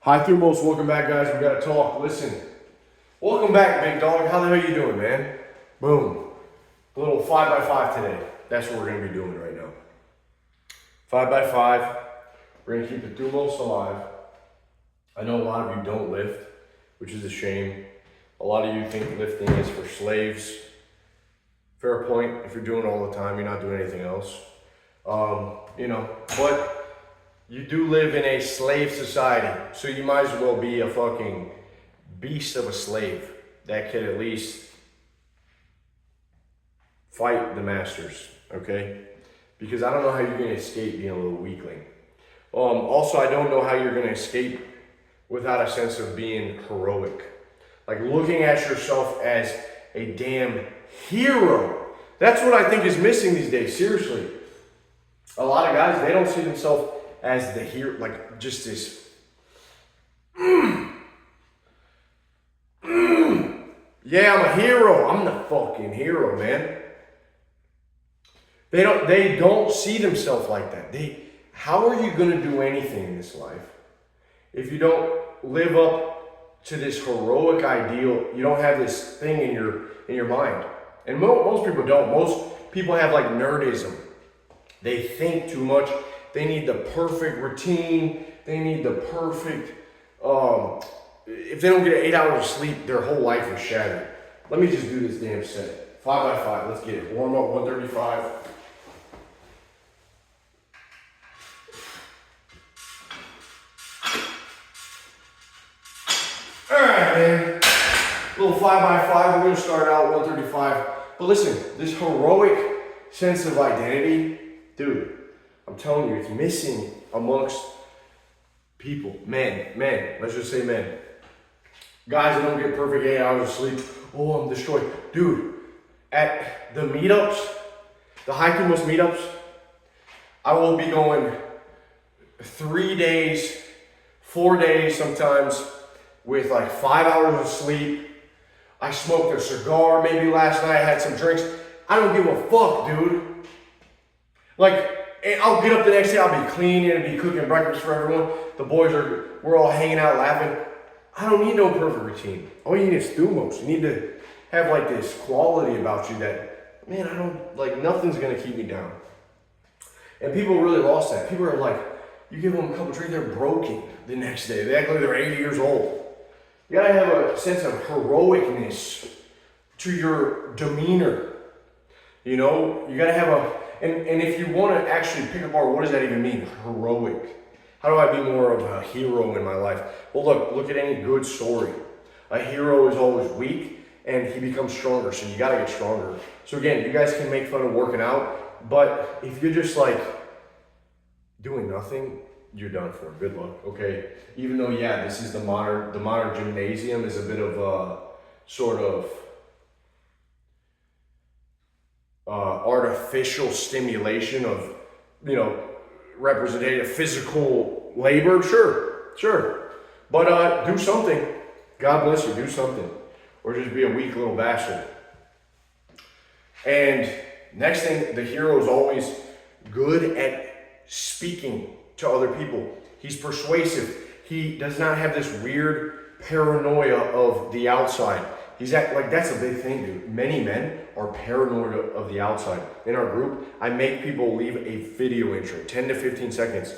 Hi Thumos, welcome back guys, we gotta talk. Listen, welcome back big dog, how the hell you doing, man? Boom, a little 5x5 today, that's what we're gonna be doing right now. 5x5, we're gonna keep the Thumos alive. I know a lot of you don't lift, which is a shame. A lot of you think lifting is for slaves. Fair point, if you're doing it all the time, you're not doing anything else. But you do live in a slave society, so you might as well be a fucking beast of a slave that can at least fight the masters, okay? Because I don't know how you're gonna escape being a little weakling. Also, I don't know how you're gonna escape without a sense of being heroic. Like looking at yourself as a damn hero. That's what I think is missing these days, seriously. A lot of guys, they don't see themselves as the hero, like just this, yeah, I'm a hero. I'm the fucking hero, man. They don't see themselves like that. How are you gonna do anything in this life if you don't live up to this heroic ideal? You don't have this thing in your mind. And most people don't. Most people have like nerdism. They think too much. They need the perfect routine. They need the perfect, if they don't get 8 hours of sleep, their whole life is shattered. Let me just do this damn set. 5x5, let's get it. Warm up, 135. All right, man. Little 5x5, we're gonna start out 135. But listen, this heroic sense of identity, dude, I'm telling you, it's missing amongst people. Men, let's just say men. Guys that don't get perfect 8 hours of sleep, oh, I'm destroyed. Dude, at the meetups, the high Thumos meetups, I will be going 3 days, 4 days sometimes, with like 5 hours of sleep. I smoked a cigar maybe last night, I had some drinks. I don't give a fuck, dude. Like, and I'll get up the next day, I'll be cleaning and be cooking breakfast for everyone. The boys we're all hanging out laughing. I don't need no perfect routine. All you need is Thumos. You need to have like this quality about you that, man, I don't, like nothing's gonna keep me down. And people really lost that. People are like, you give them a couple drinks, they're broken the next day. They act like they're 80 years old. You gotta have a sense of heroicness to your demeanor. You know, you gotta have and if you want to actually pick apart, what does that even mean? Heroic. How do I be more of a hero in my life? Well, look at any good story. A hero is always weak and he becomes stronger, so you gotta get stronger. So again, you guys can make fun of working out, but if you're just like doing nothing, you're done for. Good luck, okay? Even though, yeah, this is the modern gymnasium is a bit of a sort of artificial stimulation of, representative physical labor, sure. But do something. God bless you, do something. Or just be a weak little bastard. And next thing, the hero is always good at speaking to other people. He's persuasive. He does not have this weird paranoia of the outside. That's a big thing, dude. Many men are paranoid of the outside. In our group, I make people leave a video intro, 10 to 15 seconds.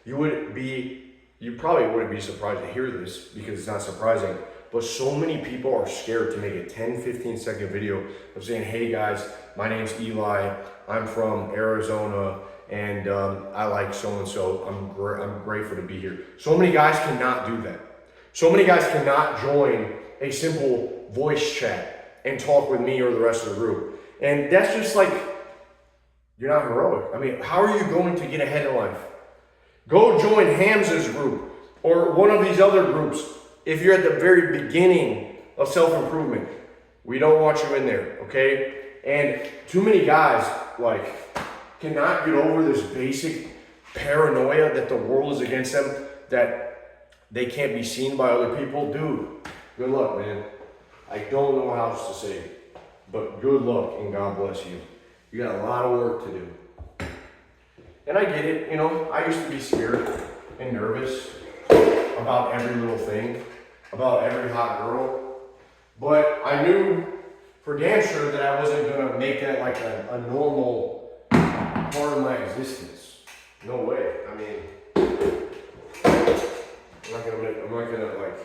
You probably wouldn't be surprised to hear this because it's not surprising, but so many people are scared to make a 10, 15 second video of saying, hey guys, my name's Eli, I'm from Arizona, and I like so-and-so, I'm grateful to be here. So many guys cannot do that. So many guys cannot join a simple voice chat and talk with me or the rest of the group. And that's just like, you're not heroic. I mean, how are you going to get ahead in life? Go join Hamza's group or one of these other groups if you're at the very beginning of self-improvement. We don't want you in there, okay? And too many guys, cannot get over this basic paranoia that the world is against them, that they can't be seen by other people. Dude, good luck, man. I don't know how else to say it, but good luck and God bless you. You got a lot of work to do. And I get it, I used to be scared and nervous. about every little thing, about every hot girl. But I knew for damn sure that I wasn't gonna make that like a normal part of my existence. No way. I mean, I'm not gonna like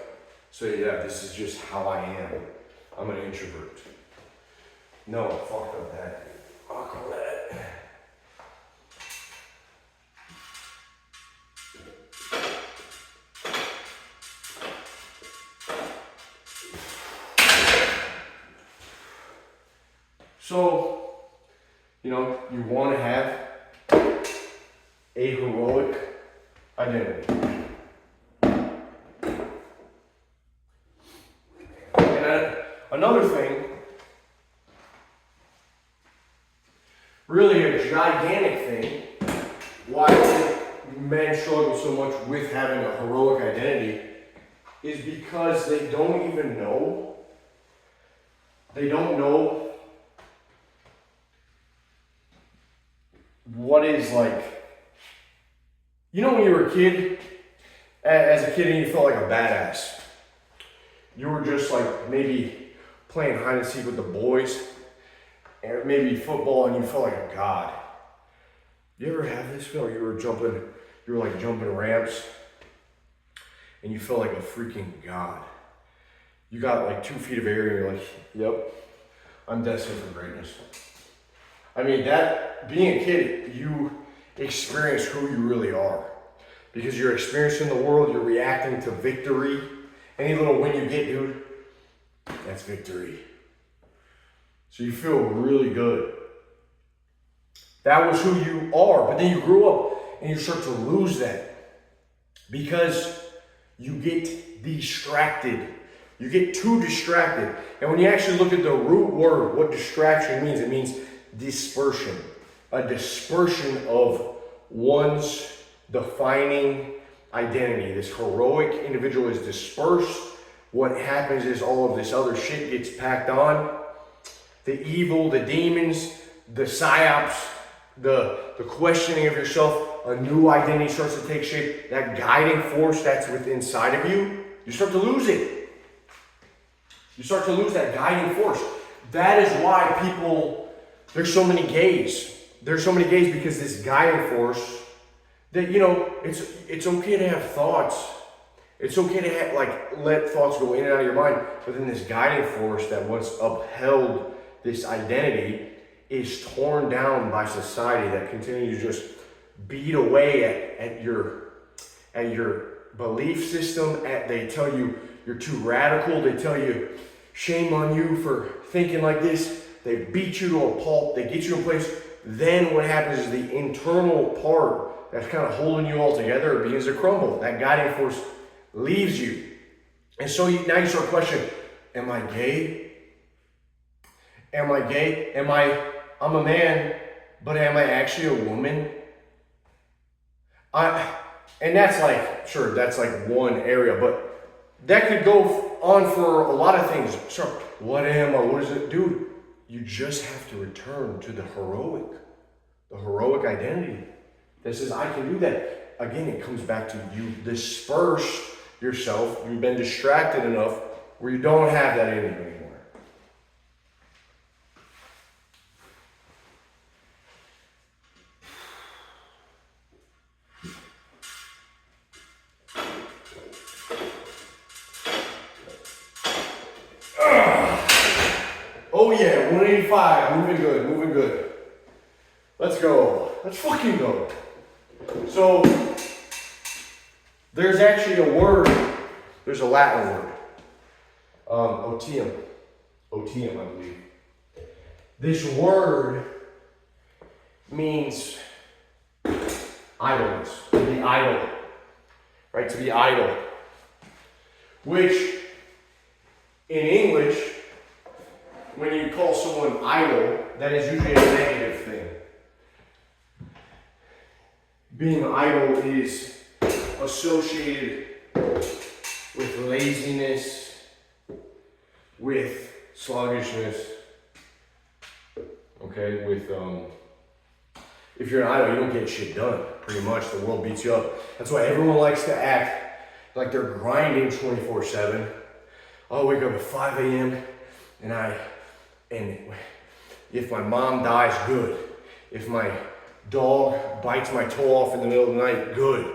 say, yeah, this is just how I am. I'm an introvert. No, fuck up that. Fuck all that. So, you know, you want to have a heroic identity. And another thing, really a gigantic thing, why men struggle so much with having a heroic identity is because they don't even know. They don't know what is like, you know when you were a kid, as a kid and you felt like a badass. You were just like maybe playing hide and seek with the boys, and maybe football, and you felt like a god. You ever have this feeling? You were like jumping ramps, and you felt like a freaking god. You got like 2 feet of air, and you're like, yep, I'm destined for greatness. I mean, that, being a kid, you experience who you really are. Because you're experiencing the world, you're reacting to victory. Any little win you get, dude, that's victory. So you feel really good. That was who you are. But then you grow up and you start to lose that. Because you get distracted. You get too distracted. And when you actually look at the root word, what distraction means, it means dispersion. A dispersion of one's defining identity. This heroic individual is dispersed. What happens is all of this other shit gets packed on. The evil, the demons, the psyops, the questioning of yourself, a new identity starts to take shape. That guiding force that's within inside of you, you start to lose it. You start to lose that guiding force. That is why there's so many gays. There's so many gays because this guiding force that, you know, it's okay to have thoughts. It's okay to let thoughts go in and out of your mind. But then this guiding force that once upheld this identity is torn down by society that continues to just beat away at your belief system. They tell you you're too radical. They tell you shame on you for thinking like this. They beat you to a pulp. They get you in place. Then what happens is the internal part that's kind of holding you all together begins to crumble. That guiding force leaves you. And so now you start questioning, am I gay? Am I gay? I'm a man, but am I actually a woman? And that's like, sure, that's like one area, but that could go on for a lot of things. Sure, what am I? What is it? Dude, you just have to return to the heroic identity that says, I can do that. Again, it comes back to you disperse yourself. You've been distracted enough where you don't have that in you anymore. Oh yeah, 185, moving good. Let's go. Let's fucking go. So, there's actually a word, there's a Latin word, otium, I believe. This word means idleness, to be idle, right? To be idle, which in English, when you call someone idle, that is usually a negative thing. Being idle is associated with laziness, with sluggishness, okay, if you're an idle, you don't get shit done, pretty much. The world beats you up. That's why everyone likes to act like they're grinding 24/7. I'll wake up at 5 a.m. and if my mom dies, good. If my dog bites my toe off in the middle of the night, good.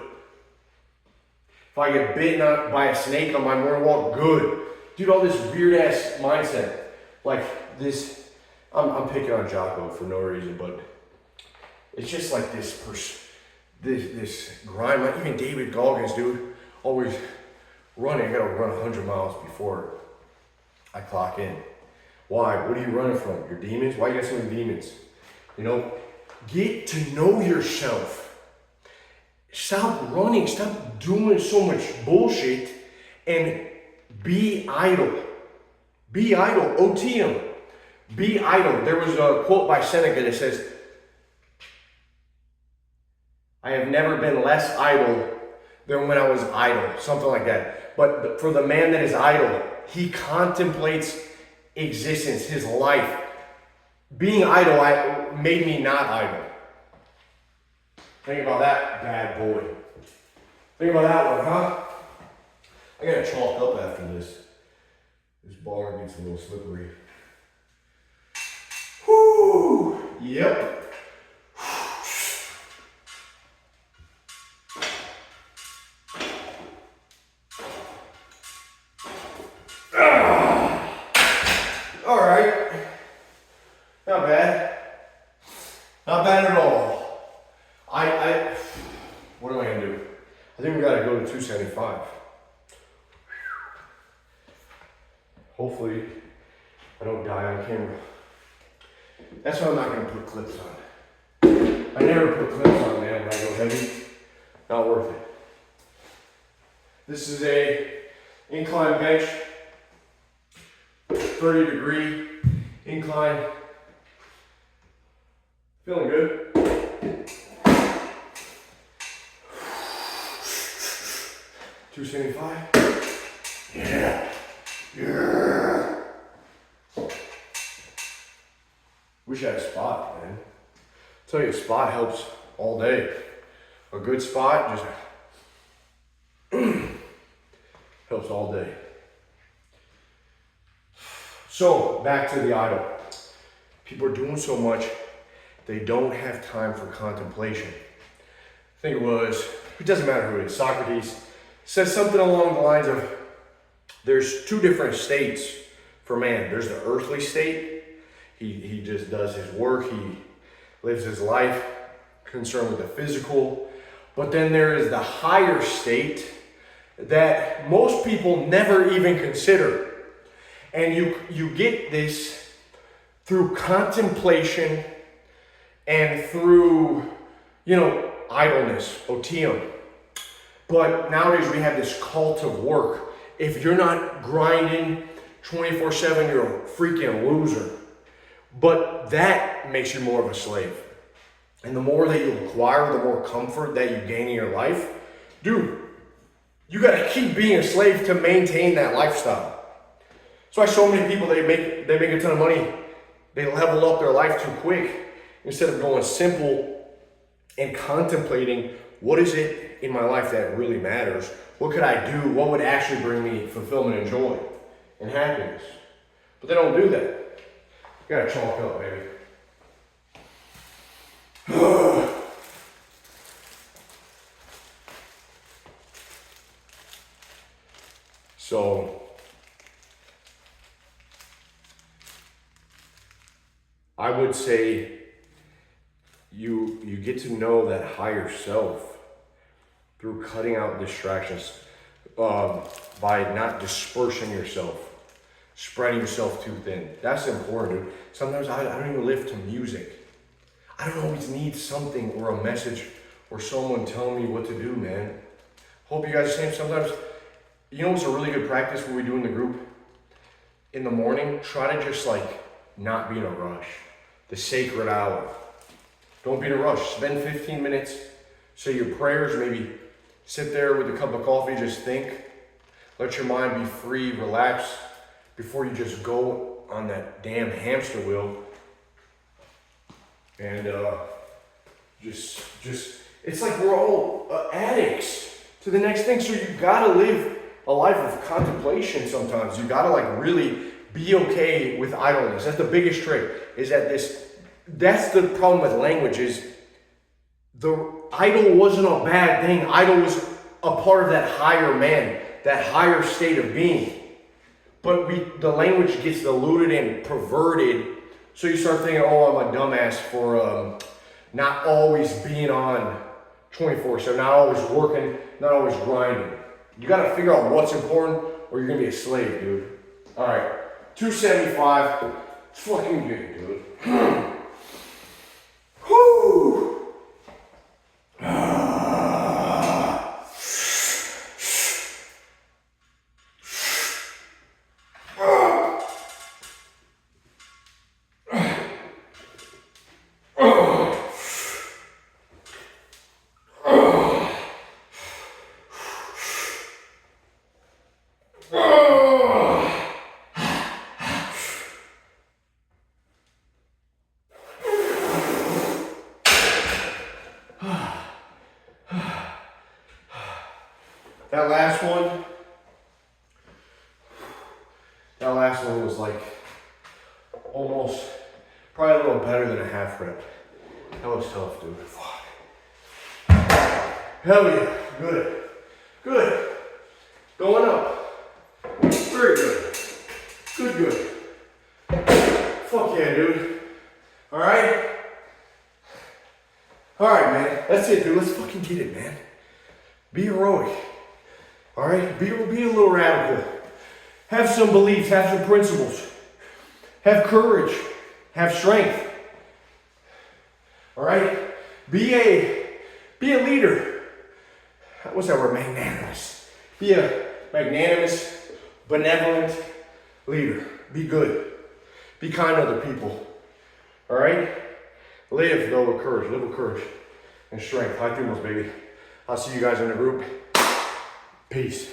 If I get bitten by a snake on my morning walk, good. Dude, all this weird ass mindset. Like this, I'm picking on Jocko for no reason, but it's just like this grind. Like even David Goggins, dude, always running. I gotta run 100 miles before I clock in. Why? What are you running from? Your demons? Why you got so many demons? You know, get to know yourself. Stop running. Stop doing so much bullshit and be idle. Be idle. OTM. Be idle. There was a quote by Seneca that says, I have never been less idle than when I was idle. Something like that. But for the man that is idle, he contemplates existence, his life. Being idle made me not idle. Think about that, bad boy. Think about that one, huh? I gotta chalk up after this. This bar gets a little slippery. Whoo! Yep. All right. Not bad. Not bad at all. What am I gonna do? I think we gotta go to 275. Hopefully, I don't die on camera. That's why I'm not gonna put clips on. I never put clips on, man, when I go heavy. Not worth it. This is a incline bench, 30-degree incline. Feeling good. $275. Yeah. Yeah. Wish I had a spot, man. I'll tell you, a spot helps all day. A good spot just helps all day. So, back to the idle. People are doing so much, they don't have time for contemplation. I think it doesn't matter who it is, Socrates says something along the lines of, there's two different states for man. There's the earthly state. He just does his work. He lives his life concerned with the physical. But then there is the higher state that most people never even consider. And you get this through contemplation and through, idleness, otium. But nowadays we have this cult of work. If you're not grinding 24/7, you're a freaking loser. But that makes you more of a slave. And the more that you acquire, the more comfort that you gain in your life. Dude, you gotta keep being a slave to maintain that lifestyle. That's why so many people, they make a ton of money. They level up their life too quick instead of going simple and contemplating, what is it in my life that really matters? What could I do? What would actually bring me fulfillment and joy and happiness? But they don't do that. You gotta chalk up, baby. So, I would say you get to know that higher self through cutting out distractions, by not dispersing yourself, spreading yourself too thin. That's important, dude. Sometimes I don't even live to music. I don't always need something or a message or someone telling me what to do, man. Hope you guys are saying sometimes, what's a really good practice when we do in the group? In the morning, try to just not be in a rush. The sacred hour. Don't be in a rush. Spend 15 minutes, say your prayers, maybe sit there with a cup of coffee, just think. Let your mind be free, relax, before you just go on that damn hamster wheel. And just it's like we're all addicts to the next thing. So you gotta live a life of contemplation sometimes. You gotta like really be okay with idleness. That's the biggest trick, is that that's the problem with language, is the idle wasn't a bad thing. Idle was a part of that higher man, that higher state of being. But the language gets diluted and perverted. So you start thinking, oh, I'm a dumbass for not always being on 24/7, not always working, not always grinding. You gotta figure out what's important, or you're gonna be a slave, dude. All right, 275, it's fucking good, dude. Whoo! That last one was like almost, probably a little better than a half rep. That was tough, dude. Fuck. Hell yeah, good. Good. Going up. Very good. Good. Fuck yeah, dude. Alright? Alright, man. That's it, dude. Let's fucking get it, man. Be heroic. Alright? Be a little radical. Have some beliefs, have some principles. Have courage. Have strength. Alright? Be a leader. What's that word? Magnanimous. Be a magnanimous, benevolent leader. Be good. Be kind to other people. Alright? Live though with courage. Live with courage and strength. High Thumos, baby. I'll see you guys in the group. Peace.